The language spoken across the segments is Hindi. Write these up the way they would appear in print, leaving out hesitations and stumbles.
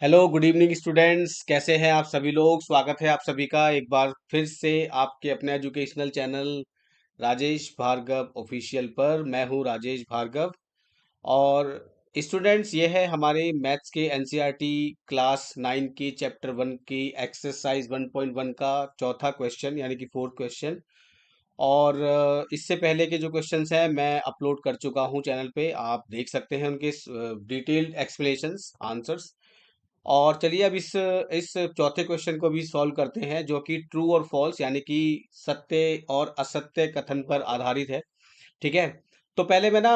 हेलो गुड इवनिंग स्टूडेंट्स, कैसे हैं आप सभी लोग। स्वागत है आप सभी का एक बार फिर से आपके अपने educational channel Rajesh Bhargava official पर। मैं हूं राजेश भार्गव। और स्टूडेंट्स, ये है हमारे मैथ्स के एनसीईआरटी क्लास 9 की चैप्टर 1 की एक्सरसाइज 1.1 का चौथा क्वेश्चन यानी कि फोर्थ क्वेश्चन। और इससे पहले के जो क्वेश्चंस हैं मैं अपलोड कर चुका हूं चैनल पे, आप देख सकते हैं उनके डिटेल्ड एक्सप्लेनेशंस आंसर्स। और चलिए अब इस चौथे क्वेश्चन को भी सॉल्व करते हैं, जो कि ट्रू और फॉल्स यानी कि सत्य और असत्य कथन पर आधारित है। ठीक है। तो पहले मैं ना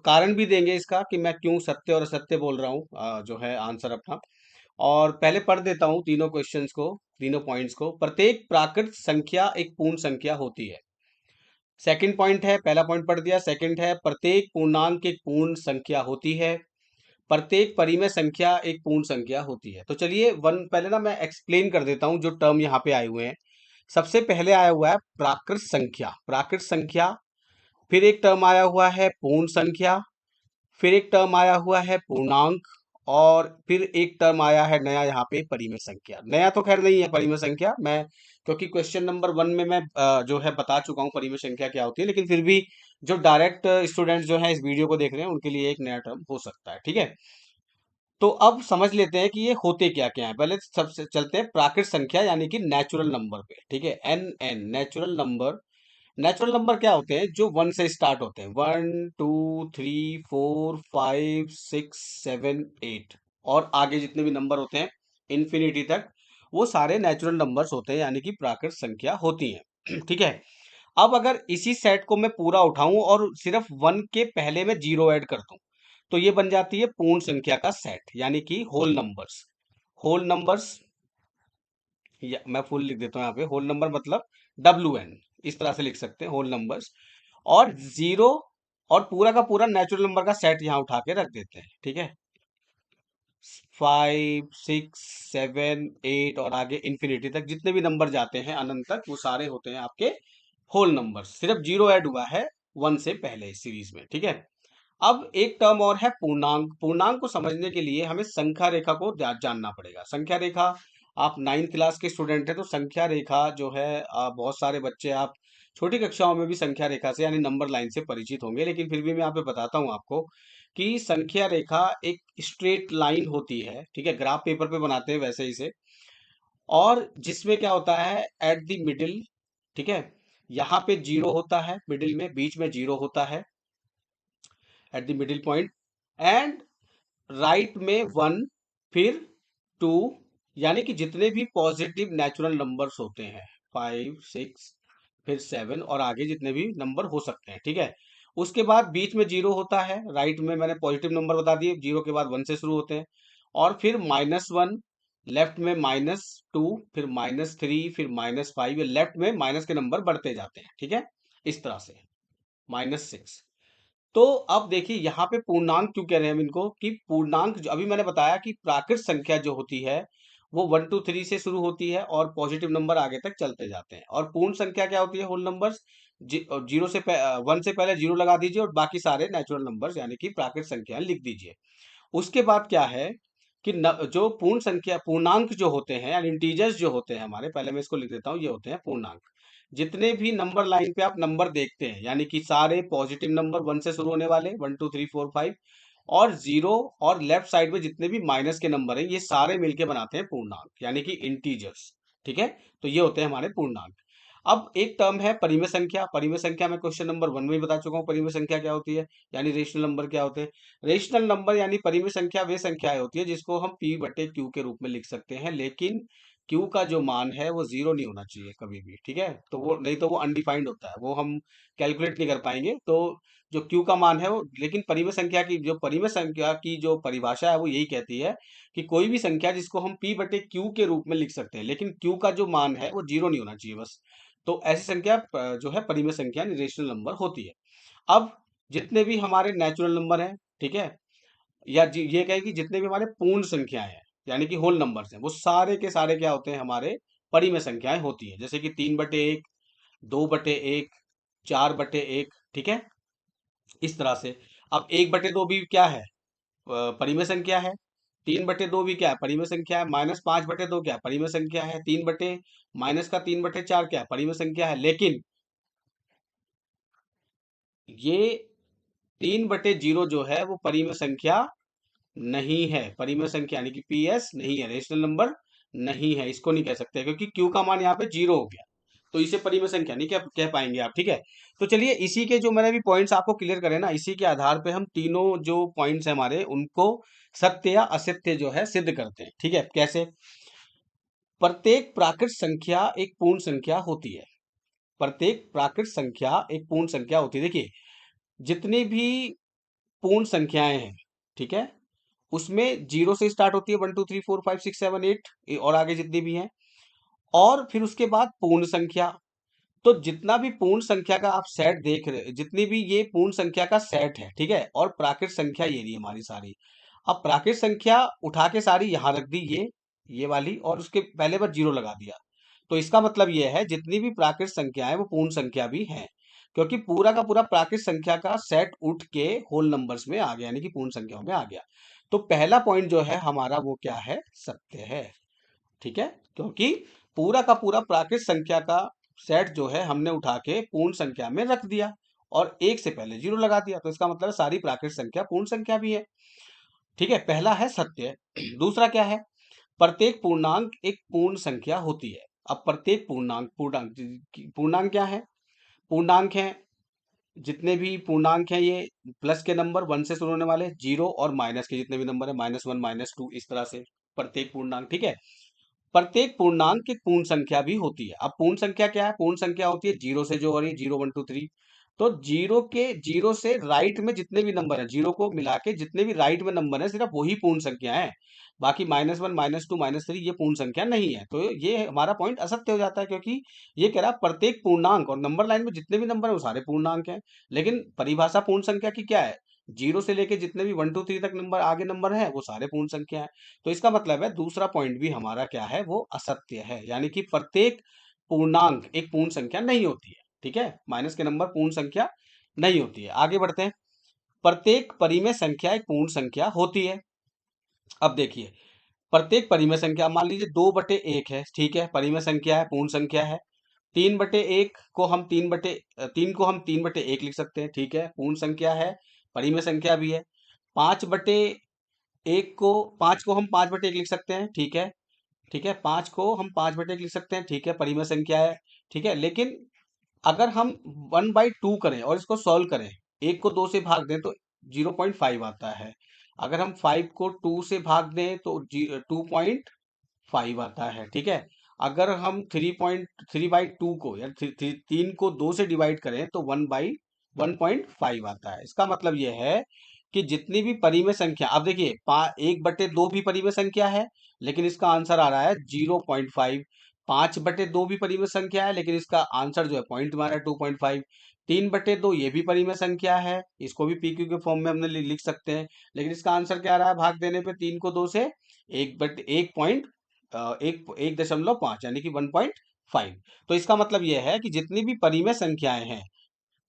कारण भी देंगे इसका कि मैं क्यों सत्य और असत्य बोल रहा हूँ, जो है आंसर अपना। और पहले पढ़ देता हूँ तीनों क्वेश्चंस को, तीनों पॉइंट्स को। प्रत्येक प्राकृत संख्या एक पूर्ण संख्या होती है। सेकंड पॉइंट है, पहला पॉइंट पढ़ दिया। सेकंड है, प्रत्येक पूर्णांक एक पूर्ण संख्या होती है। प्रत्येक परिमेय संख्या एक पूर्ण संख्या होती है। तो चलिए वन पहले ना मैं एक्सप्लेन कर देता हूँ जो टर्म यहाँ पे आए हुए हैं। सबसे पहले आया हुआ है प्राकृत संख्या। प्राकृत संख्या, फिर एक टर्म आया हुआ है पूर्ण संख्या, फिर एक टर्म आया हुआ है पूर्णांक, और फिर एक टर्म आया है नया यहाँ पे परिमेय संख्या। नया तो खैर नहीं है परिमेय संख्या, मैं क्योंकि क्वेश्चन नंबर 1 में मैं जो है बता चुका हूँ परिमेय संख्या क्या होती है, लेकिन फिर भी जो डायरेक्ट स्टूडेंट्स जो है इस वीडियो को देख रहे हैं उनके लिए एक नया टर्म हो सकता है। ठीक है। तो अब समझ लेते हैं कि ये होते क्या क्या है। पहले सबसे चलते हैं प्राकृत संख्या यानी कि नेचुरल नंबर पे। ठीक है। An natural number. Natural number क्या होते हैं? जो 1 से स्टार्ट होते हैं। 1 2 3 4 5 6 7 8 और आगे जितने भी नंबर होते हैं इन्फिनिटी तक, वो सारे नेचुरल नंबर्स होते हैं यानी कि प्राकृत संख्या होती हैं। ठीक है। अब अगर इसी सेट को मैं पूरा उठाऊं और सिर्फ 1 के पहले में जीरो ऐड कर दूं, तो ये बन जाती है पूर्ण संख्या का सेट यानी कि होल नंबर्स। होल नंबर्स, या मैं फुल लिख देता हूँ यहाँ पे। होल नंबर मतलब WN, इस तरह से लिख सकते हैं होल नंबर्स। और जीरो और पूरा का पूरा नेचुरल नंबर का सेट यहाँ उठा के रख देते हैं। ठीक है। 5 6 7 8 और आगे इन्फिनिटी तक जितने भी नंबर जाते हैं अनंत तक, वो सारे होते हैं आपके होल नंबर। सिर्फ जीरो ऐड हुआ है 1 से पहले इस सीरीज में। ठीक है। अब एक टर्म और है पूर्णांक। पूर्णांक को समझने के लिए हमें संख्या रेखा को जानना पड़ेगा। संख्या रेखा, आप 9th क्लास के स्टूडेंट हैं तो संख्या रेखा जो है, बहुत सारे बच्चे आप छोटी कक्षाओं में भी संख्या रेखा से यानी नंबर लाइन से परिचित होंगे, लेकिन फिर भी मैं यहाँ पे बताता हूँ आपको कि संख्या रेखा एक स्ट्रेट लाइन होती है। ठीक है। ग्राफ पेपर पे बनाते हैं वैसे इसे। और जिसमें क्या होता है, एट द मिडिल, ठीक है, यहाँ पे जीरो होता है मिडिल में, बीच में जीरो होता है at the middle point, and right में 1, फिर 2, यानी कि जितने भी पॉजिटिव नेचुरल नंबर्स होते हैं 5 6 फिर 7 और आगे जितने भी नंबर हो सकते हैं। ठीक है। उसके बाद बीच में जीरो होता है। राइट में मैंने पॉजिटिव नंबर बता दिए, जीरो के बाद 1 से शुरू होते हैं। और फिर -1, लेफ्ट में -2, फिर -3, फिर -5, ये लेफ्ट में माइनस के नंबर बढ़ते जाते हैं। ठीक है। इस तरह से -6। तो अब देखिए यहाँ पे पूर्णांक क्यों कह रहे हैं हम इनको, कि पूर्णांक जो अभी मैंने बताया कि प्राकृत संख्या जो होती है वो 1 2 3 से शुरू होती है और पॉजिटिव नंबर आगे तक चलते जाते हैं। और पूर्ण संख्या क्या होती है? Whole numbers. जीरो से 1 से पहले जीरो लगा दीजिए और बाकी सारे नेचुरल नंबर्स यानी कि प्राकृत संख्या लिख दीजिए। उसके बाद क्या है कि जो पूर्ण संख्या पूर्णांक जो होते हैं यानी इंटीजर्स जो होते हैं हमारे, पहले मैं इसको लिख देता हूँ, ये होते हैं पूर्णांक। जितने भी नंबर लाइन पे आप नंबर देखते हैं यानी कि सारे पॉजिटिव नंबर 1 से शुरू होने वाले, 1 2 3 4 5, और जीरो, और लेफ्ट साइड में जितने भी माइनस के नंबर हैं ये सारे मिलके बनाते हैं पूर्णांक यानी कि इंटीजर्स। ठीक है। तो ये होते हैं हमारे पूर्णांक। अब एक टर्म है परिमेय संख्या। परिमेय संख्या में क्वेश्चन नंबर 1 में ही बता चुका हूँ परिमेय संख्या क्या होती है, यानी रेशनल नंबर क्या होते हैं। रेशनल नंबर यानी परिमेय संख्या वे संख्याएं होती है जिसको हम P/Q के रूप में लिख सकते हैं, लेकिन Q का जो मान है वो जीरो नहीं होना चाहिए कभी भी। ठीक है। तो वो नहीं तो वो अनडिफाइंड होता है, वो हम कैलकुलेट नहीं कर पाएंगे। तो जो Q का मान है वो, लेकिन परिमेय संख्या की जो परिमेय संख्या की जो परिभाषा है वो यही कहती है कि कोई भी संख्या जिसको हम P/Q के रूप में लिख सकते हैं, लेकिन Q का जो मान है वो जीरो नहीं होना चाहिए बस। तो ऐसी संख्या जो है परिमेय संख्या रेशनल नंबर होती है। अब जितने भी हमारे नेचुरल नंबर हैं, ठीक है, या ये कहे कि जितने भी हमारे पूर्ण संख्याएं हैं यानी कि होल नंबर्स हैं, वो सारे के सारे क्या होते हैं? हमारे परिमेय संख्याएं होती हैं। जैसे कि 3/1, 2/1, 4/1। ठीक है। इस तरह से अब 1/2 भी क्या है? परिमेय संख्या है। 3/2 भी क्या है, परिमेय संख्या है। -5/2 क्या है, परिमेय संख्या है। माइनस का 3/4 क्या है, परिमेय संख्या है। लेकिन ये 3/0 जो है वो परिमेय संख्या नहीं है। परिमेय संख्या यानी कि पीएस नहीं है, रेशनल नंबर नहीं है, इसको नहीं कह सकते, क्योंकि क्यू का मान यहाँ पे 0 हो गया, तो इसे परिमेय संख्या नहीं कह पाएंगे आप। ठीक है, तो चलिए इसी के जो मैंने भी पॉइंट्स आपको क्लियर करे ना, इसी के आधार पे हम तीनों जो पॉइंट्स है हमारे, उनको सत्य या असत्य जो है सिद्ध करते हैं। ठीक है, कैसे? प्रत्येक प्राकृत संख्या एक पूर्ण संख्या होती है। प्रत्येक प्राकृत संख्या एक पूर्ण संख्या होती है। देखिए, जितनी भी पूर्ण संख्याएं हैं, ठीक है, उसमें जीरो से स्टार्ट होती है, 1 2 3 4 5 6 7 8, और आगे जितनी भी हैं, और फिर उसके बाद पूर्ण संख्या। तो जितना भी पूर्ण संख्या का आप सेट देख रहे, जितनी भी ये पूर्ण संख्या का सेट है, ठीक है, और प्राकृत संख्या ये रही हमारी सारी। अब प्राकृत संख्या उठा के सारी यहां रख दी, ये वाली, और उसके पहले बस 0 लगा दिया। तो इसका मतलब ये है, जितनी भी प्राकृत संख्या है वो पूर्ण संख्या भी है, क्योंकि पूरा का पूरा प्राकृत संख्या का सेट उठ के होल नंबर्स में आ गया, यानी कि पूर्ण संख्याओं में आ गया। तो पहला पॉइंट जो है हमारा वो क्या है, सत्य है। ठीक है, क्योंकि पूरा का पूरा प्राकृत संख्या का सेट जो है हमने उठा के पूर्ण संख्या में रख दिया, और एक से पहले 0 लगा दिया, तो इसका मतलब सारी प्राकृत संख्या पूर्ण संख्या भी है। ठीक है, पहला है सत्य। दूसरा क्या है? प्रत्येक पूर्णांक एक पूर्ण संख्या होती है। अब प्रत्येक पूर्णांक पूर्णांक पूर्णांक क्या है? पूर्णांक है, जितने भी पूर्णांक हैं ये प्लस के नंबर, 1 से शुरू होने वाले, 0 और माइनस के जितने भी नंबर है, -1 -2, इस तरह से प्रत्येक पूर्णांक। ठीक है, प्रत्येक पूर्णांक एक पूर्ण संख्या भी होती है। अब पूर्ण संख्या क्या है? पूर्ण संख्या होती है जीरो से जो हो रही है, 0 1 2 3। तो जीरो से राइट में जितने भी नंबर है, जीरो को मिला के जितने भी राइट में नंबर है, सिर्फ वही पूर्ण संख्या है। बाकी -1 -2 -3 ये पूर्ण संख्या नहीं है। तो ये हमारा पॉइंट असत्य हो जाता है, क्योंकि ये कह रहा है प्रत्येक पूर्णांक, और नंबर लाइन में जितने भी नंबर है वो सारे पूर्णांक हैं। लेकिन परिभाषा पूर्ण संख्या की क्या है? जीरो से लेके जितने भी 1 2 3 तक नंबर आगे नंबर है वो सारे पूर्ण संख्या है। तो इसका मतलब है दूसरा पॉइंट भी हमारा क्या है, वो असत्य है, यानी कि प्रत्येक पूर्णांक एक पूर्ण संख्या नहीं होती है। ठीक है, माइनस के नंबर पूर्ण संख्या नहीं होती है। आगे बढ़ते हैं। प्रत्येक परिमेय संख्या एक पूर्ण संख्या होती है। अब देखिए, प्रत्येक परिमेय संख्या, मान लीजिए 2/1 है, ठीक है, परिमेय संख्या है, पूर्ण संख्या है। 3/1 को हम 3 को हम 3/1 लिख सकते हैं, ठीक है, पूर्ण संख्या है, परिमेय संख्या भी है। 5 को हम 5/1 लिख सकते हैं, ठीक है, ठीक है, 5 को हम 5/1 लिख सकते हैं, ठीक है, परिमेय संख्या है। ठीक है, लेकिन अगर हम 1/2 करें और इसको सॉल्व करें, एक को 2 से भाग दें तो 0.5 आता है। अगर हम 5 को 2 से भाग दें तो 2.5 आता है। ठीक है, अगर हम 3/2 को या 3 को 2 से डिवाइड करें तो 1/1.5 आता है। इसका मतलब यह है कि जितनी भी परिमेय संख्या, अब देखिए 1/2 भी परिमेय संख्या है, लेकिन इसका आंसर आ रहा है 0.5। 5/2 भी परिमेय संख्या है, लेकिन इसका आंसर जो है पॉइंट मारा 2.5। 3/2 ये भी परिमेय संख्या है, इसको भी पीक्यू के फॉर्म में हमने लिख सकते हैं, लेकिन इसका आंसर क्या आ रहा है, भाग देने पे 3 को 2 से 1.5 यानी कि 1.5। तो इसका मतलब यह है कि जितनी भी परिमेय संख्याएं हैं,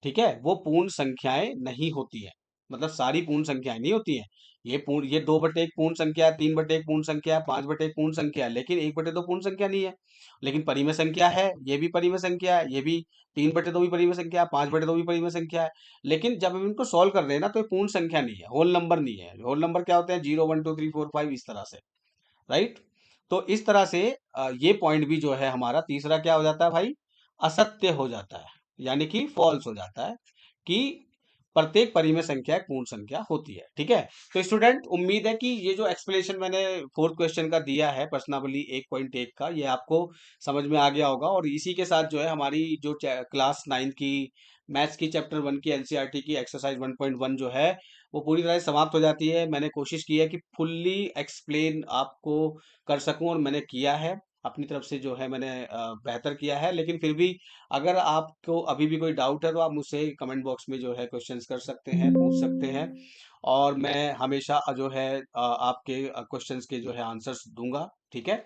ठीक है, वो पूर्ण संख्याएं नहीं होती है। मतलब सारी पूर्ण संख्याएं नहीं होती हैं। ये 2/1 पूर्ण संख्या है, 3/1 पूर्ण संख्या है, 5/1 पूर्ण संख्या है, लेकिन 1/2 पूर्ण संख्या नहीं है। लेकिन परिमेय संख्या है, ये भी परिमेय संख्या है, ये भी 3/2 भी परिमेय संख्या है, 5/2 भी परिमेय संख्या है। लेकिन जब हम इनको सॉल्व कर रहे हैं ना, तो ये पूर्ण संख्या नहीं है, होल नंबर नहीं है। होल नंबर क्या होते हैं? 0 1 2 3 4 5, इस तरह से, राइट। तो इस तरह से ये पॉइंट भी जो है हमारा तीसरा क्या हो जाता है भाई, असत्य हो जाता है, यानी कि फॉल्स हो जाता है, कि प्रत्येक परिमेय संख्या एक पूर्ण संख्या होती है। ठीक है, तो स्टूडेंट उम्मीद है कि ये जो एक्सप्लेनेशन मैंने फोर्थ क्वेश्चन का दिया है, प्रश्नावली 1.1 का, ये आपको समझ में आ गया होगा। और इसी के साथ जो है हमारी जो क्लास 9 की मैथ्स की चैप्टर 1 की एनसीईआरटी की एक्सरसाइज 1.1 जो है वो पूरी तरह से समाप्त हो जाती है। मैंने कोशिश की है कि फुल्ली एक्सप्लेन आपको कर सकूं, और मैंने किया है अपनी तरफ से, जो है मैंने बेहतर किया है। लेकिन फिर भी अगर आपको अभी भी कोई डाउट है तो आप मुझसे कमेंट बॉक्स में जो है क्वेश्चंस कर सकते हैं, पूछ सकते हैं, और मैं हमेशा जो है आपके क्वेश्चंस के जो है आंसर्स दूंगा। ठीक है,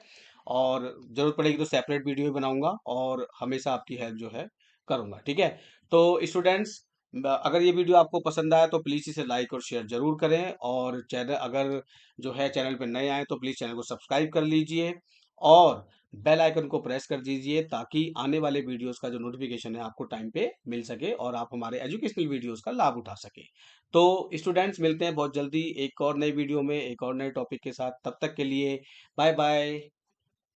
और जरूरत पड़ेगी तो सेपरेट वीडियो बनाऊंगा, और हमेशा आपकी हेल्प जो है करूंगा। ठीक है, तो स्टूडेंट्स अगर ये वीडियो आपको पसंद आया तो प्लीज़ इसे लाइक और शेयर ज़रूर करें, और चैनल अगर जो है चैनल पे नए आए तो प्लीज़ चैनल को सब्सक्राइब कर लीजिए और बेल आइकन को प्रेस कर दीजिए, ताकि आने वाले वीडियोस का जो नोटिफिकेशन है आपको टाइम पे मिल सके और आप हमारे एजुकेशनल वीडियोस का लाभ उठा सके। तो स्टूडेंट्स, मिलते हैं बहुत जल्दी एक और नई वीडियो में एक और नए टॉपिक के साथ। तब तक के लिए बाय बाय।